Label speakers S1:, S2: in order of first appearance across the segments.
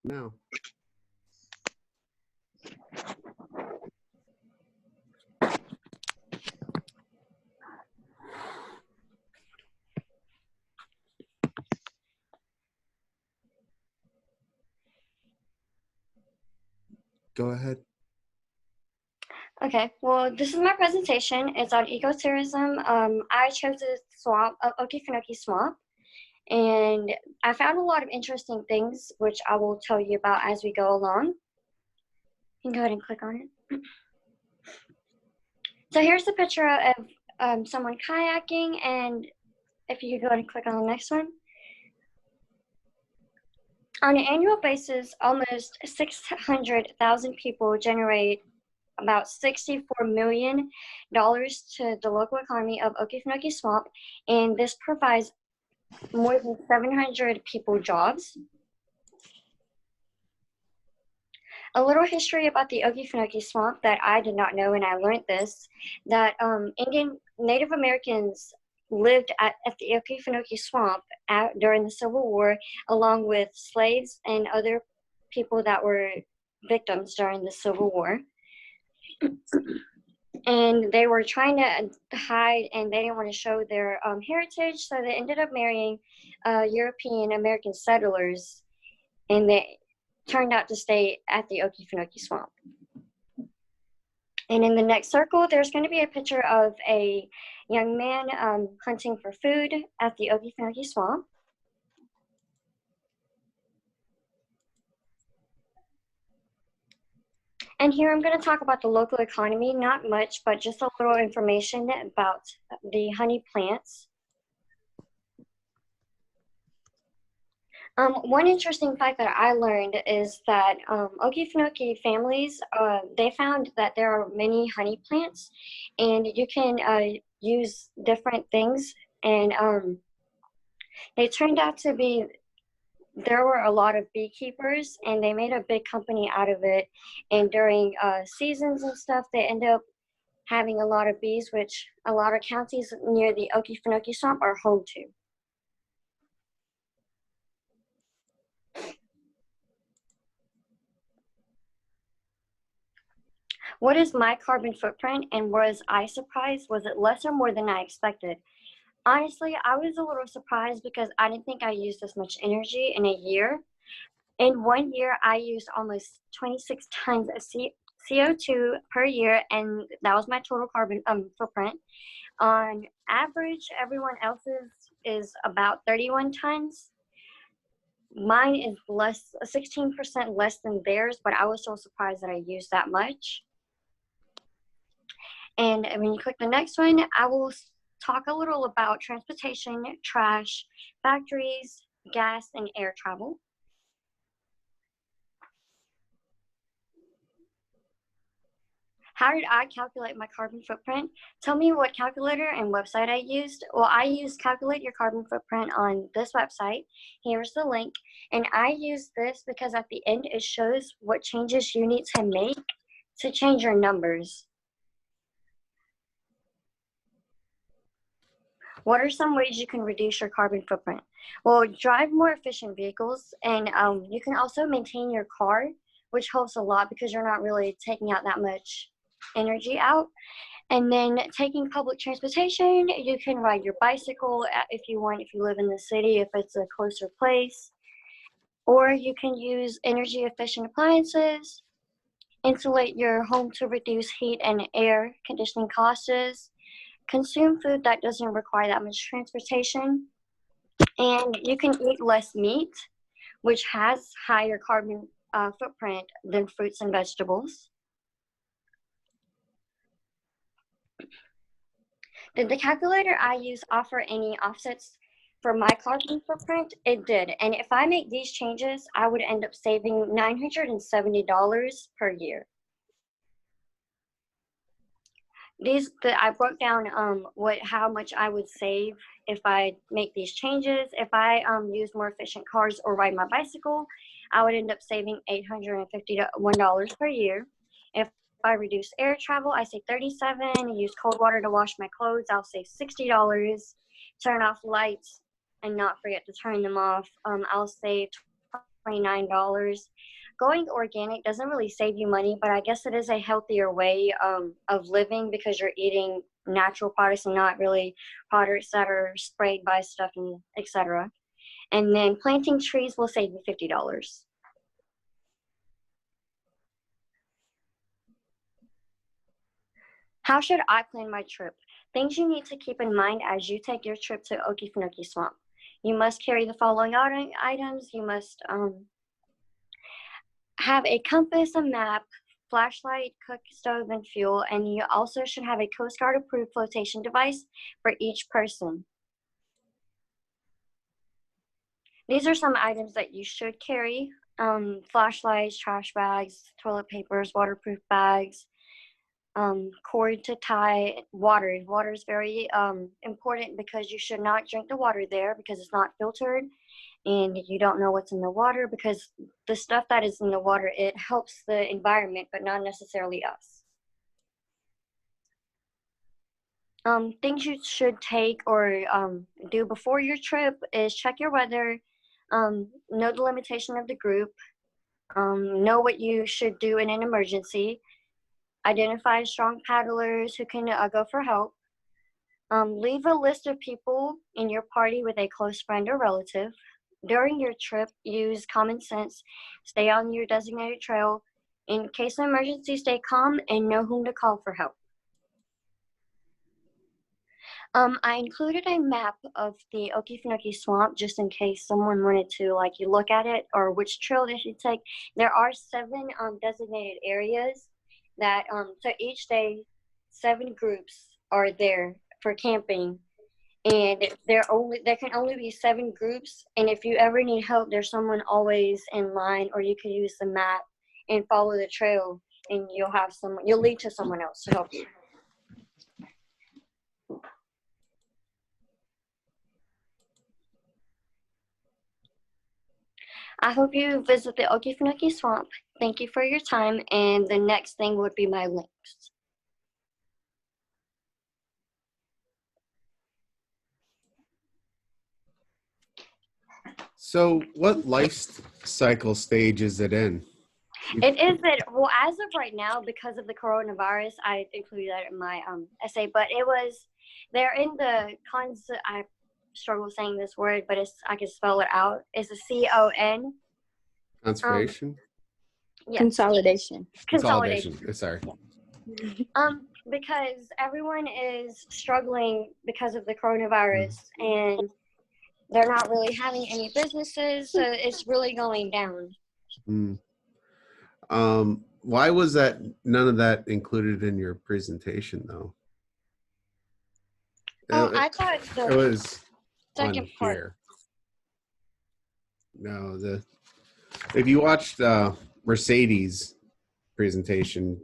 S1: Now. Go ahead.
S2: Okay, well, this is my presentation. It's on ecotourism. I chose the swamp, Okefenokee Swamp, and I found a lot of interesting things, which I will tell you about as we go along. You can go ahead and click on it. So here's the picture of someone kayaking, and if you could go ahead and click on the next one. On an annual basis, almost 600,000 people generate about $64 million to the local economy of Okefenokee Swamp, and this provides more than 700 people jobs. A little history about the Okefenokee Swamp that I did not know, and I learned this, that Native Americans lived at the Okefenokee Swamp during the Civil War, along with slaves and other people that were victims during the Civil War. And they were trying to hide, and they didn't want to show their heritage, so they ended up marrying European American settlers, and they turned out to stay at the Okefenokee Swamp. And in the next circle, there's going to be a picture of a young man hunting for food at the Okefenokee Swamp. And here I'm going to talk about the local economy, not much, but just a little information about the honey plants. One interesting fact that I learned is that Okefenokee families, they found that there are many honey plants, and you can use different things, and it turned out to be there were a lot of beekeepers, and they made a big company out of it, and during seasons and stuff, they end up having a lot of bees, which a lot of counties near the Okefenokee Swamp are home to. What is my carbon footprint, and was I surprised? Was it less or more than I expected? Honestly, I was a little surprised because I didn't think I used this much energy in a year. In 1 year, I used almost 26 tons of CO2 per year, and that was my total carbon footprint. On average, everyone else's is about 31 tons. Mine is 16% less than theirs, but I was so surprised that I used that much. And when you click the next one, I will talk a little about transportation, trash, factories, gas, and air travel. How did I calculate my carbon footprint? Tell me what calculator and website I used. Well, I used Calculate Your Carbon Footprint on this website. Here's the link. And I use this because at the end, it shows what changes you need to make to change your numbers. What are some ways you can reduce your carbon footprint? Well, drive more efficient vehicles, and you can also maintain your car, which helps a lot because you're not really taking out that much energy out. And then taking public transportation, you can ride your bicycle if you want, if you live in the city, if it's a closer place. Or you can use energy efficient appliances, insulate your home to reduce heat and air conditioning costs, consume food that doesn't require that much transportation, and you can eat less meat, which has higher carbon footprint than fruits and vegetables. Did the calculator I use offer any offsets for my carbon footprint? It did. And if I make these changes, I would end up saving $970 per year. I broke down how much I would save if I make these changes. If I use more efficient cars or ride my bicycle, I would end up saving $851 per year. If I reduce air travel, I save $37. Use cold water to wash my clothes, I'll save $60. Turn off lights and not forget to turn them off, I'll save $29. Going organic doesn't really save you money, but I guess it is a healthier way of living because you're eating natural products and not really products that are sprayed by stuff and etc. And then planting trees will save you $50. How should I plan my trip? Things you need to keep in mind as you take your trip to Okefenokee Swamp. You must carry the following items. You must have a compass, a map, flashlight, cook stove, and fuel. And you also should have a Coast Guard approved flotation device for each person. These are some items that you should carry. Flashlights, trash bags, toilet papers, waterproof bags, cord to tie, water. Water is very important because you should not drink the water there because it's not filtered and you don't know what's in the water because the stuff that is in the water, it helps the environment, but not necessarily us. Things you should take or do before your trip is check your weather, know the limitation of the group, know what you should do in an emergency, identify strong paddlers who can go for help, leave a list of people in your party with a close friend or relative. During your trip, use common sense, stay on your designated trail. In case of emergency, stay calm and know whom to call for help. I included a map of the Okefenokee Swamp just in case someone wanted to you look at it or which trail they should take. There are 7 designated areas that so each day 7 groups are there for camping, and there can only be 7 groups. And if you ever need help, there's someone always in line, or you can use the map and follow the trail, and you'll lead to someone else to help you. I hope you visit the Okefenokee Swamp. Thank you for your time, and the next thing would be my links.
S1: So, what life cycle stage is it in?
S2: It is that, well, as of right now, because of the coronavirus, I included that in my essay, but they're in the I struggle saying this word, but I can spell it out. It's a CON.
S1: Conservation?
S2: Yes.
S3: Consolidation.
S1: Sorry.
S2: Because everyone is struggling because of the coronavirus, and they're not really having any businesses, so it's really going down.
S1: Why was none of that included in your presentation, though?
S2: I thought
S1: it was
S2: second
S1: on
S2: part.
S1: here. No, if you watched Mercedes' presentation,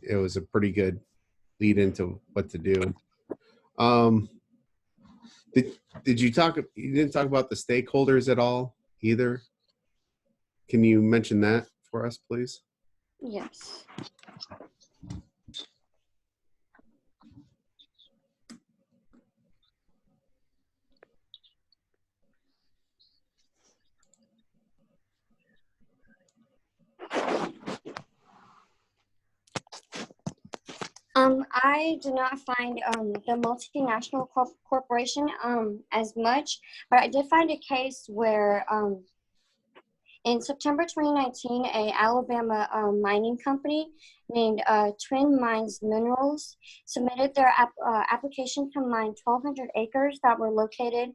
S1: it was a pretty good lead into what to do. Did you talk? You didn't talk about the stakeholders at all either. Can you mention that for us, please?
S2: Yes. I did not find the multinational corporation as much, but I did find a case where in September 2019, a Alabama mining company named Twin Mines Minerals submitted their application to mine 1,200 acres that were located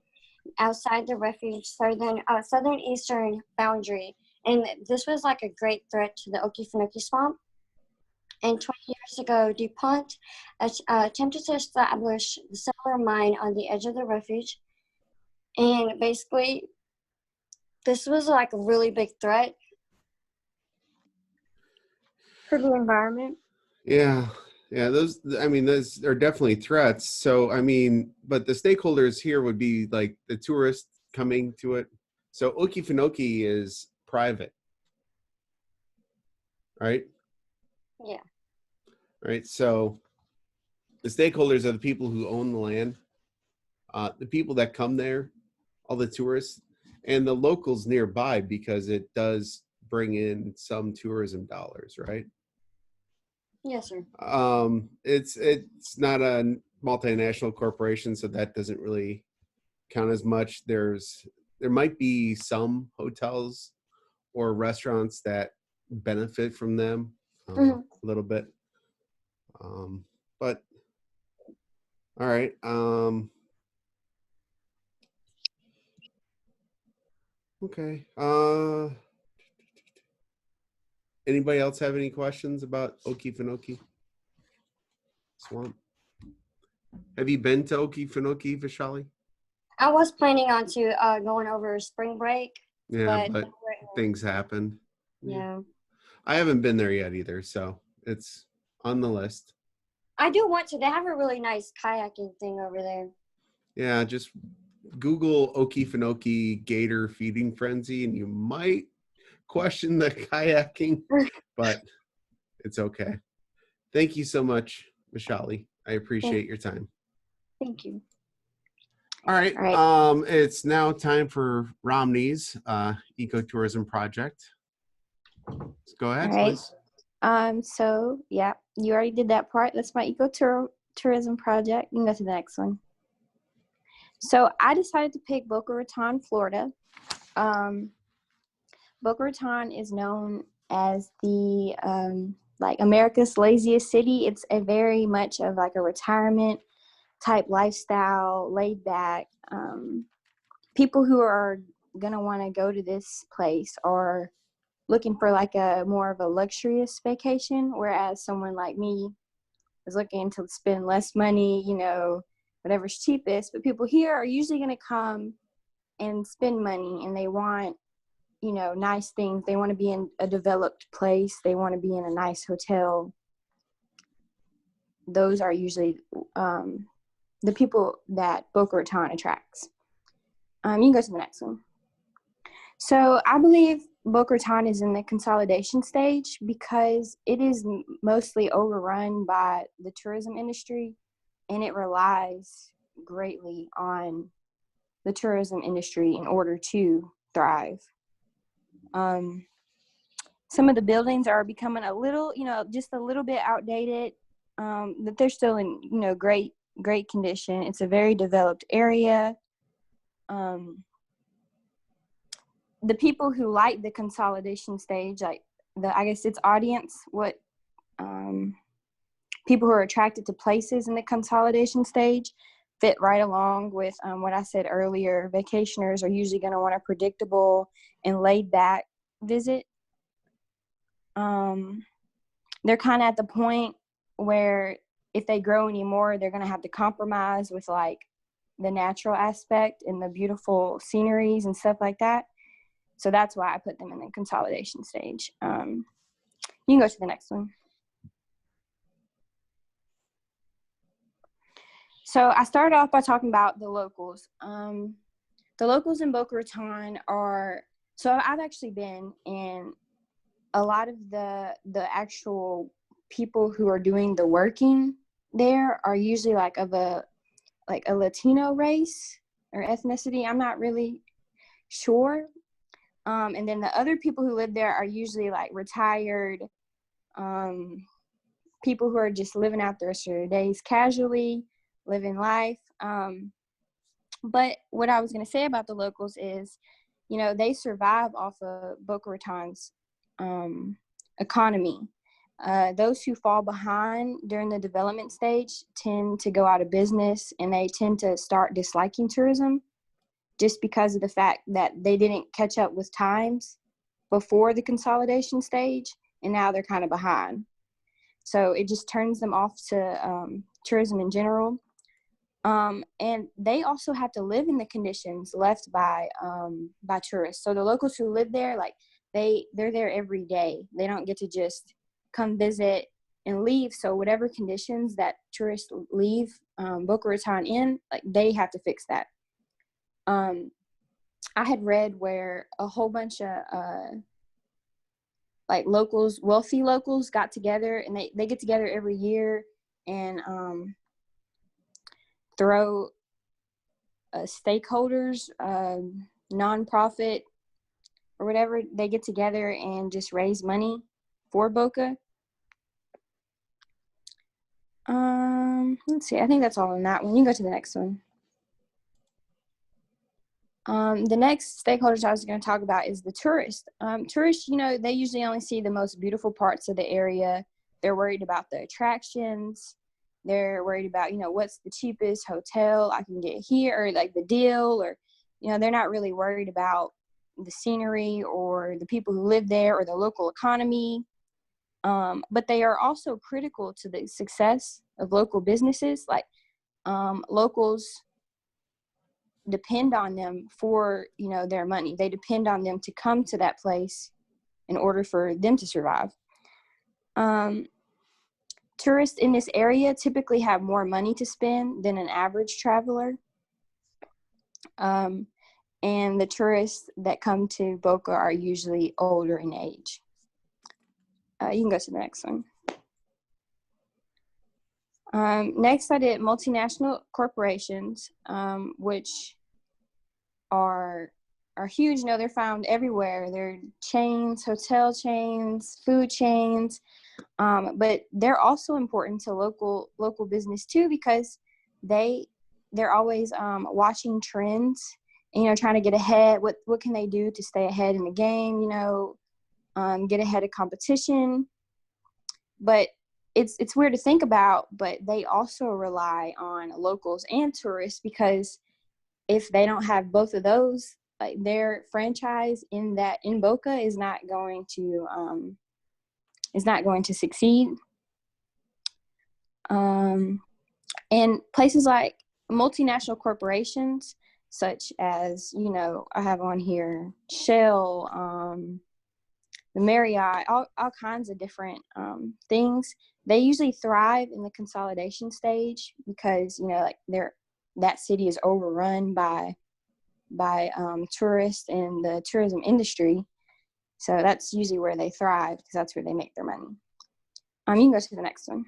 S2: outside the refuge southern eastern boundary. And this was like a great threat to the Okefenokee Swamp. And 20 years ago, DuPont attempted to establish the similar mine on the edge of the refuge. And basically, this was like a really big threat for the environment.
S1: Yeah, those are definitely threats. So, but the stakeholders here would be like the tourists coming to it. So Okefenokee is private, right?
S2: Yeah.
S1: Right. So the stakeholders are the people who own the land, the people that come there, all the tourists. and the locals nearby, because it does bring in some tourism dollars, right?
S2: Yes, sir.
S1: It's not a multinational corporation, so that doesn't really count as much. There might be some hotels or restaurants that benefit from them a little bit, but all right. Okay. Anybody else have any questions about Okefenokee Swamp? Have you been to Okefenokee, Vaishali?
S2: I was planning on going over spring break,
S1: Yeah, but
S2: but
S1: things happened.
S2: yeah.
S1: I haven't been there yet either, so it's on the list.
S2: I do want to. They have a really nice kayaking thing over there.
S1: Yeah, just Google Okefenokee gator feeding frenzy, and you might question the kayaking, but it's okay. Thank you so much, Vaishali. I appreciate your time.
S2: Thank you.
S1: All right.
S2: All right.
S1: It's now time for Romney's ecotourism project. Let's go ahead,
S3: All right.
S1: please.
S3: So yeah, you already did that part. That's my ecotourism project. You can go to the next one. So I decided to pick Boca Raton, Florida. Boca Raton is known as the like America's laziest city. It's a very much of like a retirement type lifestyle, laid back. People who are gonna want to go to this place are looking for like a more of a luxurious vacation, whereas someone like me is looking to spend less money, you know, whatever's cheapest. But people here are usually going to come and spend money, and they want, you know, nice things. They want to be in a developed place. They want to be in a nice hotel. Those are usually the people that Boca Raton attracts. You can go to the next one. So I believe Boca Raton is in the consolidation stage because it is mostly overrun by the tourism industry, and it relies greatly on the tourism industry in order to thrive. Some of the buildings are becoming a little, you know, just a little bit outdated, but they're still in, you know, great condition. It's a very developed area. The people who like the consolidation stage, like I guess its audience, people who are attracted to places in the consolidation stage fit right along with what I said earlier. Vacationers are usually going to want a predictable and laid back visit. They're kind of at the point where if they grow anymore, they're going to have to compromise with like the natural aspect and the beautiful sceneries and stuff like that. So that's why I put them in the consolidation stage. You can go to the next one. So I started off by talking about the locals. The locals in Boca Raton are, so I've actually been in a lot of the actual people who are doing the working there are usually like a Latino race or ethnicity. I'm not really sure. And then the other people who live there are usually like retired people who are just living out the rest of their days casually, living life. But what I was going to say about the locals is, you know, they survive off of Boca Raton's economy. Those who fall behind during the development stage tend to go out of business, and they tend to start disliking tourism just because of the fact that they didn't catch up with times before the consolidation stage, and now they're kind of behind. So it just turns them off to tourism in general. And they also have to live in the conditions left by tourists. So the locals who live there, like they're there every day. They don't get to just come visit and leave. So whatever conditions that tourists leave Boca Raton in, like they have to fix that. I had read where a whole bunch of like locals, wealthy locals, got together, and they get together every year and throw stakeholders nonprofit or whatever. They get together and just raise money for Boca. Let's see. I think that's all on that one. You can go to the next one. The next stakeholders I was going to talk about is the tourists. Tourists, they usually only see the most beautiful parts of the area. They're worried about the attractions. They're worried about, what's the cheapest hotel I can get here, or like the deal, or, they're not really worried about the scenery or the people who live there or the local economy. But they are also critical to the success of local businesses. Like locals depend on them for, their money. They depend on them to come to that place in order for them to survive. Tourists in this area typically have more money to spend than an average traveler. And the tourists that come to Boca are usually older in age. You can go to the next one. Next, I did multinational corporations, which are huge. They're found everywhere. They're chains, hotel chains, food chains, but they're also important to local business too, because they're always watching trends and trying to get ahead. What can they do to stay ahead in the game? Get ahead of competition. But it's weird to think about, but they also rely on locals and tourists, because if they don't have both of those, like their franchise in Boca is not going to succeed. And places like multinational corporations, such as I have on here Shell, the Marriott, all kinds of different things. They usually thrive in the consolidation stage because that city is overrun by tourists and the tourism industry. So that's usually where they thrive, because that's where they make their money. You can go to the next one.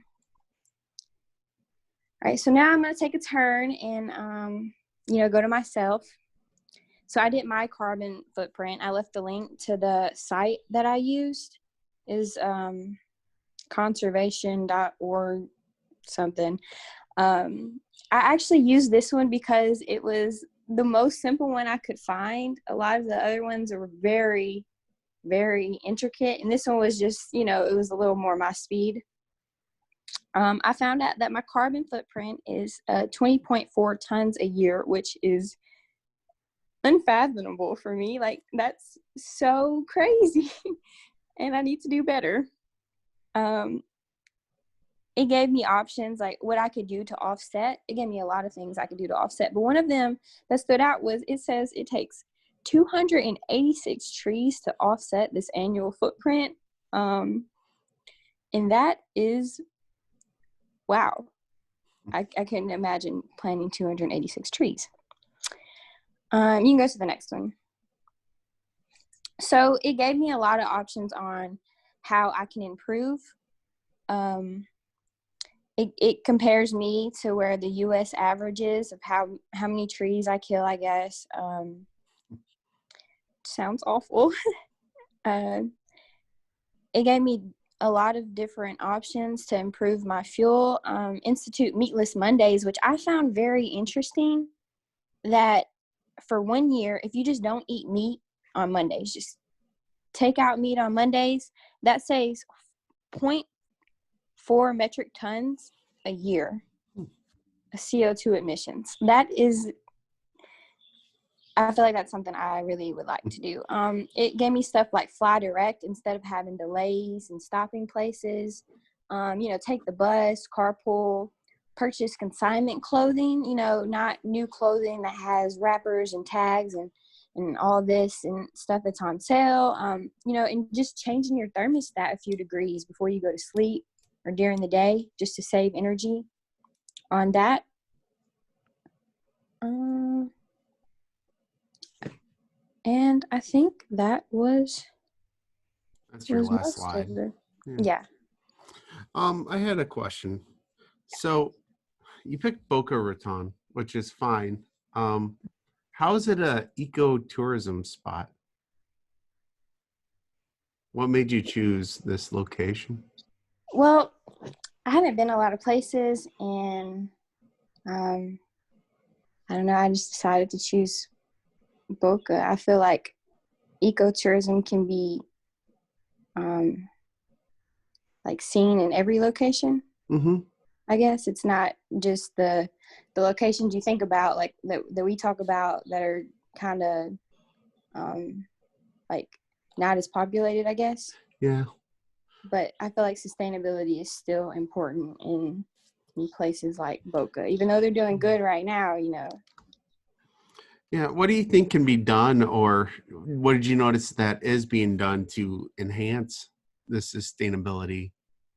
S3: All right, so now I'm going to take a turn and go to myself. So I did my carbon footprint. I left the link to the site that I used. Is conservation.org something. I actually used this one because it was the most simple one I could find. A lot of the other ones are very, very intricate, and this one was just, it was a little more my speed. I found out that my carbon footprint is 20.4 tons a year, which is unfathomable for me. Like, that's so crazy. And I need to do better. It gave me options like what I could do to offset. It gave me a lot of things I could do to offset, but one of them that stood out was it says it takes 286 trees to offset this annual footprint. And that is, wow. I couldn't imagine planting 286 trees. You can go to the next one. So it gave me a lot of options on how I can improve. It compares me to where the U.S. average is of how many trees I kill, I guess. Sounds awful. It gave me a lot of different options to improve my fuel. Institute Meatless Mondays, which I found very interesting, that for 1 year, if you just don't eat meat on Mondays, just take out meat on Mondays, that saves 0.4 metric tons a year of CO2 emissions. That is, I feel like that's something I really would like to do. It gave me stuff like fly direct instead of having delays and stopping places. Take the bus, carpool, purchase consignment clothing, not new clothing that has wrappers and tags and all this and stuff that's on sale. And just changing your thermostat a few degrees before you go to sleep or during the day, just to save energy on that. And I think that's
S1: your last slide.
S3: Yeah.
S1: I had a question. So you picked Boca Raton, which is fine. How How is it a ecotourism spot? What made you choose this location?
S3: Well, I haven't been a lot of places, and I don't know. I just decided to choose Boca. I feel like ecotourism can be like seen in every location.
S1: Mm-hmm.
S3: I guess it's not just the locations you think about, like that we talk about, that are kind of like not as populated, I guess.
S1: Yeah.
S3: But I feel like sustainability is still important in places like Boca, even though they're doing good right now, you know.
S1: Yeah. What do you think can be done, or what did you notice that is being done to enhance the sustainability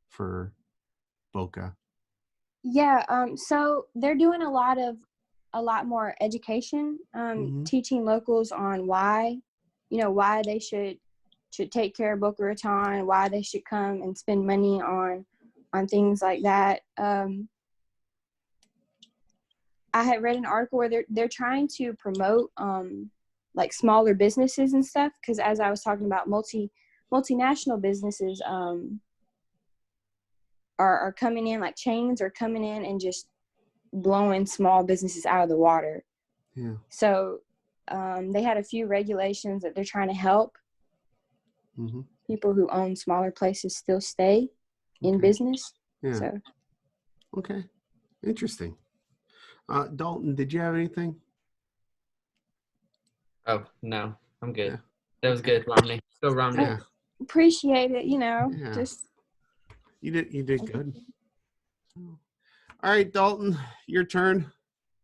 S1: for Boca?
S3: Yeah, so they're doing a lot more education,
S1: Mm-hmm.
S3: teaching locals on why, why they should take care of Boca Raton, why they should come and spend money on things like that. I had read an article where they're trying to promote like smaller businesses and stuff, because as I was talking about, multinational businesses are coming in, like chains are coming in and just blowing small businesses out of the water.
S1: Yeah.
S3: So they had a few regulations that they're trying to help
S1: Mm-hmm.
S3: people who own smaller places still stay in business.
S1: Yeah.
S3: So
S1: Okay. Interesting. Dalton, did you have anything?
S4: Oh, no, I'm good.
S1: Yeah.
S4: That was good, Romney. Go, Romney.
S1: Yeah.
S3: appreciate it,
S1: Yeah.
S3: just
S1: You did good. All right, Dalton, your turn.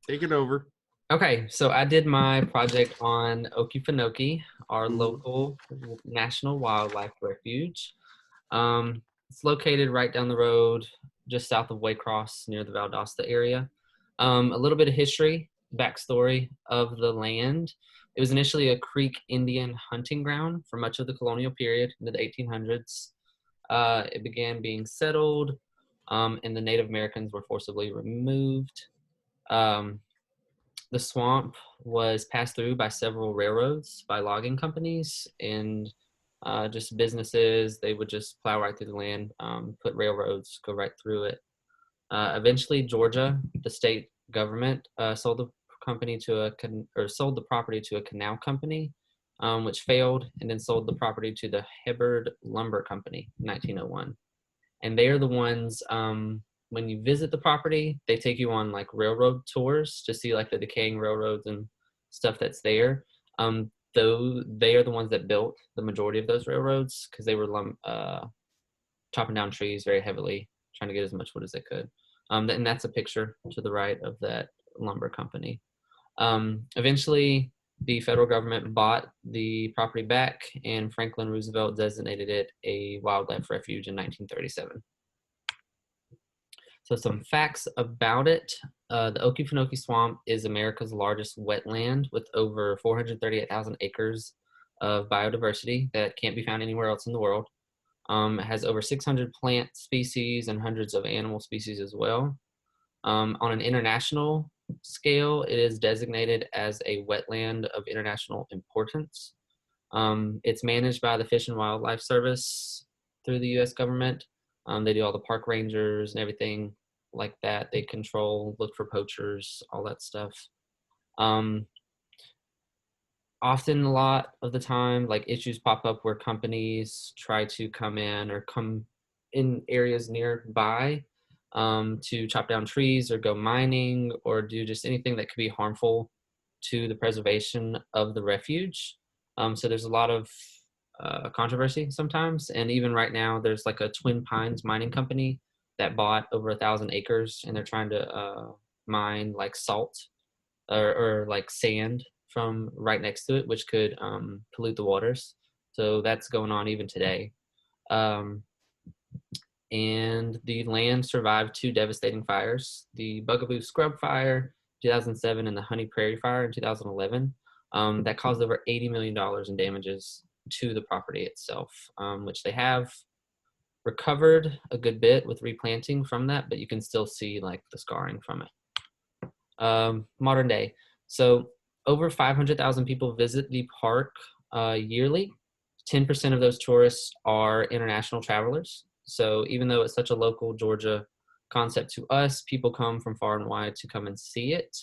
S1: Take it over.
S4: Okay, so I did my project on Okefenokee, our
S1: Mhm.
S4: local national wildlife refuge. It's located right down the road, just south of Waycross, near the Valdosta area. A little bit of history, backstory of the land. It was initially a Creek Indian hunting ground for much of the colonial period into the 1800s. It began being settled, and the Native Americans were forcibly removed. Um, the swamp was passed through by several railroads, by logging companies, and just businesses. They would just plow right through the land, put railroads, go right through it. Eventually, Georgia, the state government, sold the sold the property to a canal company, which failed, and then sold the property to the Hebbard Lumber Company in 1901. And they are the ones, when you visit the property, they take you on like railroad tours to see like the decaying railroads and stuff that's there. Though they are the ones that built the majority of those railroads, because they were chopping down trees very heavily, trying to get as much wood as they could. And that's a picture to the right of that lumber company. Eventually, the federal government bought the property back, and Franklin Roosevelt designated it a wildlife refuge in 1937. So some facts about it. The Okefenokee Swamp is America's largest wetland with over 438,000 acres of biodiversity that can't be found anywhere else in the world. It has over 600 plant species and hundreds of animal species as well. On an international scale, it is designated as a wetland of international importance. It's managed by the Fish and Wildlife Service through the U.S. government. They do all the park rangers and everything like that. They control, look for poachers, all that stuff. Often, a lot of the time, like issues pop up where companies try to come in or come in areas nearby to chop down trees or go mining or do just anything that could be harmful to the preservation of the refuge. So there's a lot of controversy sometimes, and even right now there's like a Twin Pines mining company that bought over 1,000 acres, and they're trying to mine like salt or like sand from right next to it, which could pollute the waters. So that's going on even today. And the land survived two devastating fires: the Bugaboo Scrub Fire, 2007, and the Honey Prairie Fire in 2011. That caused over $80 million in damages to the property itself, which they have recovered a good bit with replanting from that, but you can still see like the scarring from it. Modern day. So over 500,000 people visit the park yearly. 10% of those tourists are international travelers. So even though it's such a local Georgia concept to us, people come from far and wide to come and see it.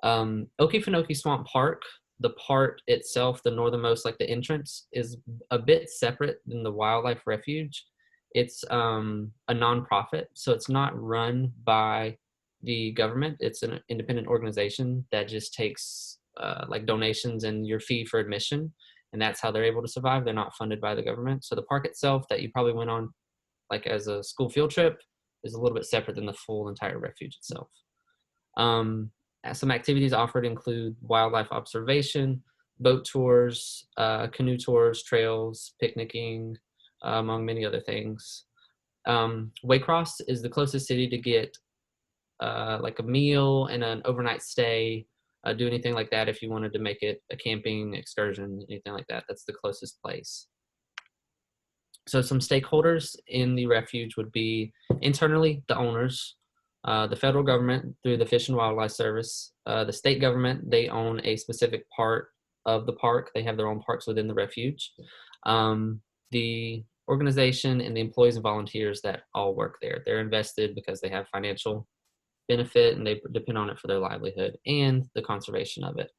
S4: Okefenokee Swamp Park, the park itself, the northernmost, like the entrance, is a bit separate than the wildlife refuge. It's a nonprofit, so it's not run by the government. It's an independent organization that just takes like donations and your fee for admission, and that's how they're able to survive. They're not funded by the government. So the park itself that you probably went on like as a school field trip is a little bit separate than the full entire refuge itself. Some activities offered include wildlife observation, boat tours, canoe tours, trails, picnicking, among many other things. Waycross is the closest city to get like a meal and an overnight stay, do anything like that if you wanted to make it a camping excursion, anything like that. That's the closest place. So some stakeholders in the refuge would be internally the owners, the federal government through the Fish and Wildlife Service, the state government, they own a specific part of the park. They have their own parks within the refuge. The organization and the employees and volunteers that all work there, they're invested because they have financial benefit and they depend on it for their livelihood and the conservation of it.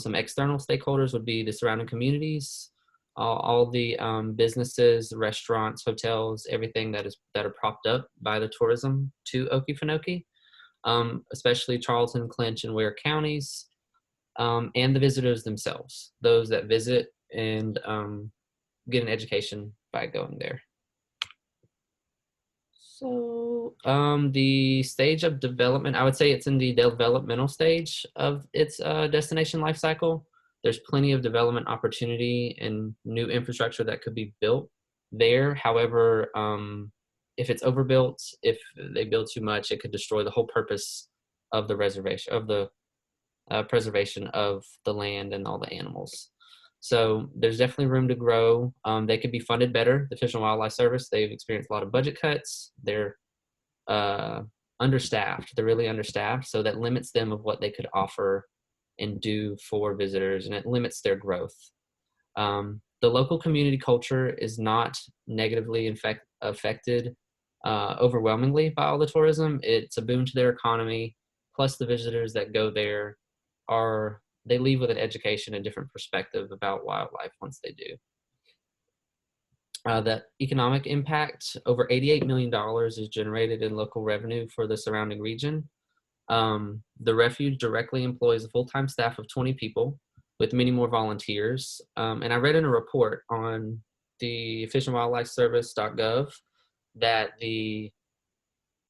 S4: Some external stakeholders would be the surrounding communities, all the businesses, restaurants, hotels, everything that are propped up by the tourism to Okefenokee, especially Charlton, Clinch, and Ware counties, and the visitors themselves, those that visit and get an education by going there. So the stage of development, I would say it's in the developmental stage of its destination life cycle. There's plenty of development opportunity and new infrastructure that could be built there. However, if it's overbuilt, if they build too much, it could destroy the whole purpose of the reservation, of the preservation of the land and all the animals. So there's definitely room to grow. They could be funded better. The Fish and Wildlife Service, they've experienced a lot of budget cuts. They're understaffed. They're really understaffed. So that limits them of what they could offer and do for visitors, and it limits their growth. The local community culture is not negatively affected overwhelmingly by all the tourism. It's a boon to their economy. Plus the visitors that go there they leave with an education and different perspective about wildlife once they do. The economic impact, over $88 million is generated in local revenue for the surrounding region. The refuge directly employs a full-time staff of 20 people with many more volunteers. And I read in a report on the Fish and Wildlife Service.gov that the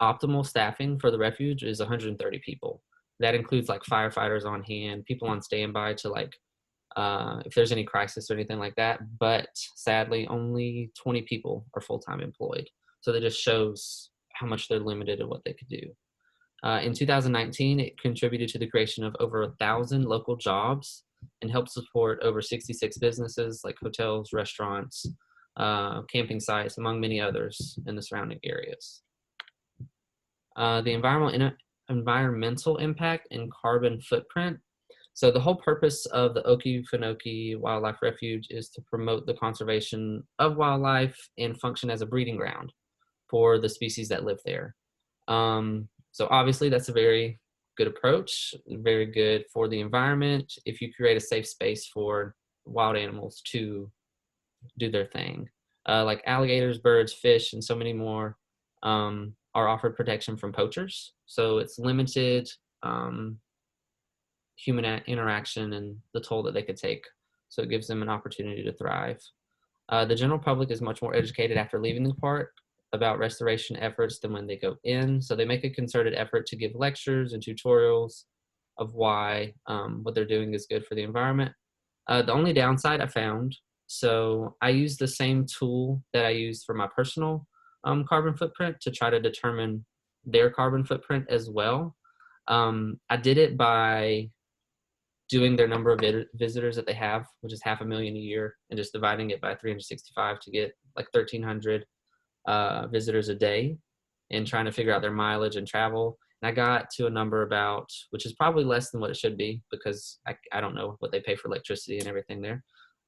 S4: optimal staffing for the refuge is 130 people. That includes like firefighters on hand, people on standby to like, if there's any crisis or anything like that. But sadly, only 20 people are full-time employed. So that just shows how much they're limited in what they could do. In 2019, it contributed to the creation of over 1,000 local jobs and helped support over 66 businesses like hotels, restaurants, camping sites, among many others in the surrounding areas. The environmental impact and carbon footprint. So the whole purpose of the Okefenokee Wildlife Refuge is to promote the conservation of wildlife and function as a breeding ground for the species that live there. So obviously that's a very good approach, very good for the environment if you create a safe space for wild animals to do their thing. Like alligators, birds, fish, and so many more are offered protection from poachers. So it's limited human interaction and the toll that they could take. So it gives them an opportunity to thrive. The general public is much more educated after leaving the park about restoration efforts than when they go in. So they make a concerted effort to give lectures and tutorials of why what they're doing is good for the environment. The only downside I found, so I use the same tool that I used for my personal carbon footprint to try to determine their carbon footprint as well. I did it by doing their number of visitors that they have, which is 500,000 a year, and just dividing it by 365 to get like 1,300 visitors a day, and trying to figure out their mileage and travel. And I got to a number about, which is probably less than what it should be because I don't know what they pay for electricity and everything there.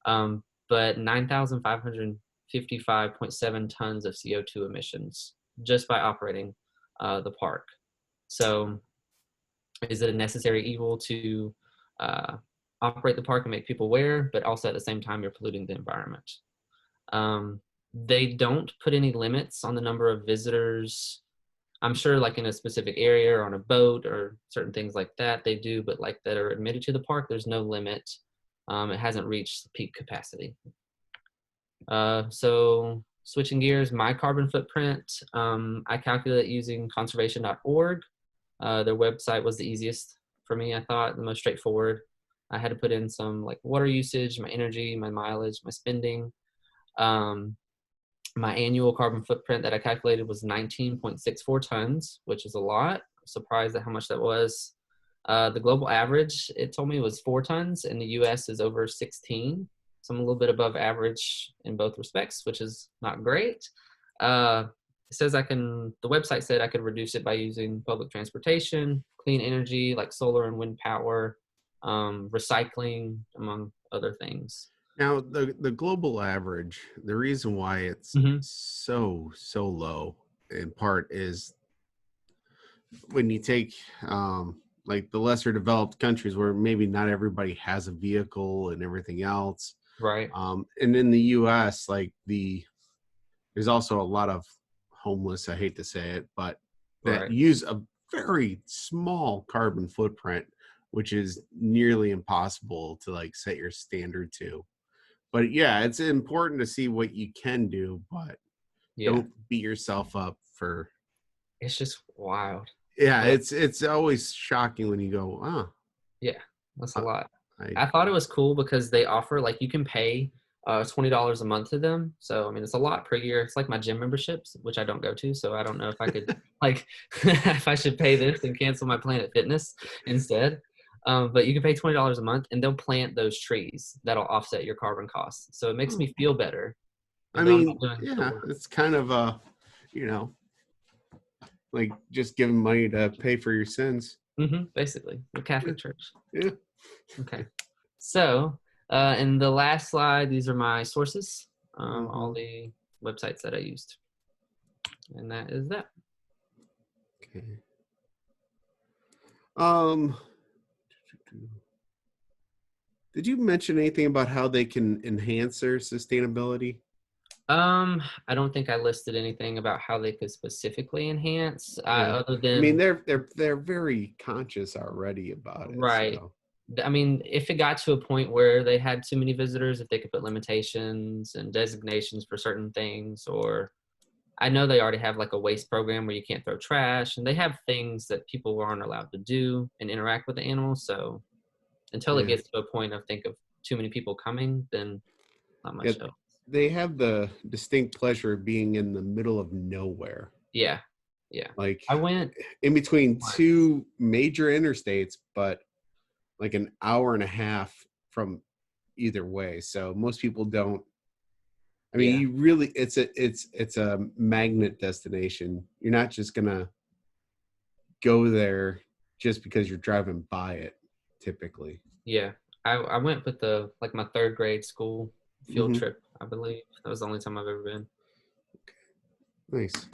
S4: But 9,555.7 tons of CO2 emissions just by operating the park. So is it a necessary evil to operate the park and make people aware, but also at the same time, you're polluting the environment? They don't put any limits on the number of visitors. I'm sure like in a specific area or on a boat or certain things like that, they do, but like that are admitted to the park, there's no limit. It hasn't reached peak capacity. So switching gears, my carbon footprint, I calculate it using conservation.org. Their website was the easiest for me, I thought, the most straightforward. I had to put in some like water usage, my energy, my mileage, my spending. My annual carbon footprint that I calculated was 19.64 tons, which is a lot. Surprised at how much that was. The global average, it told me, was 4 tons, and the US is over 16. So I'm a little bit above average in both respects, which is not great. It says the website said I could reduce it by using public transportation, clean energy like solar and wind power, recycling, among other things.
S1: Now, the global average, the reason why it's so low in part is when you take like the lesser developed countries where maybe not everybody has a vehicle and everything else.
S4: Right.
S1: And in the US, like there's also a lot of homeless, I hate to say it, but that use a very small carbon footprint, which is nearly impossible to like set your standard to. But yeah, it's important to see what you can do, but don't beat yourself up for.
S4: It's just wild.
S1: Yeah, it's always shocking when you go, oh.
S4: Yeah, that's a lot. I thought it was cool because they offer, like, you can pay $20 a month to them. So, I mean, it's a lot per year. It's like my gym memberships, which I don't go to. So I don't know if I could, like, if I should pay this and cancel my Planet Fitness instead. But you can pay $20 a month and they'll plant those trees that'll offset your carbon costs. So it makes me feel better.
S1: I mean, yeah, it's kind of like just giving money to pay for your sins.
S4: Basically, the Catholic Church.
S1: Yeah.
S4: Okay. So, in the last slide, these are my sources, all the websites that I used. And that is that.
S1: Okay. Did you mention anything about how they can enhance their sustainability?
S4: I don't think I listed anything about how they could specifically enhance, other than.
S1: I mean, they're very conscious already about it.
S4: Right.
S1: So.
S4: I mean, if it got to a point where they had too many visitors, if they could put limitations and designations for certain things, or I know they already have like a waste program where you can't throw trash, and they have things that people aren't allowed to do and interact with the animals. So until it gets to a point of too many people coming, then not much else.
S1: They have the distinct pleasure of being in the middle of nowhere.
S4: Yeah.
S1: Like
S4: I went
S1: in between two major interstates, but like an hour and a half from either way. So most people don't. I mean, you really, it's a magnet destination. You're not just gonna go there just because you're driving by it. Typically.
S4: Yeah, I went with my third grade school field trip. I believe that was the only time I've ever been.
S1: Okay. Nice.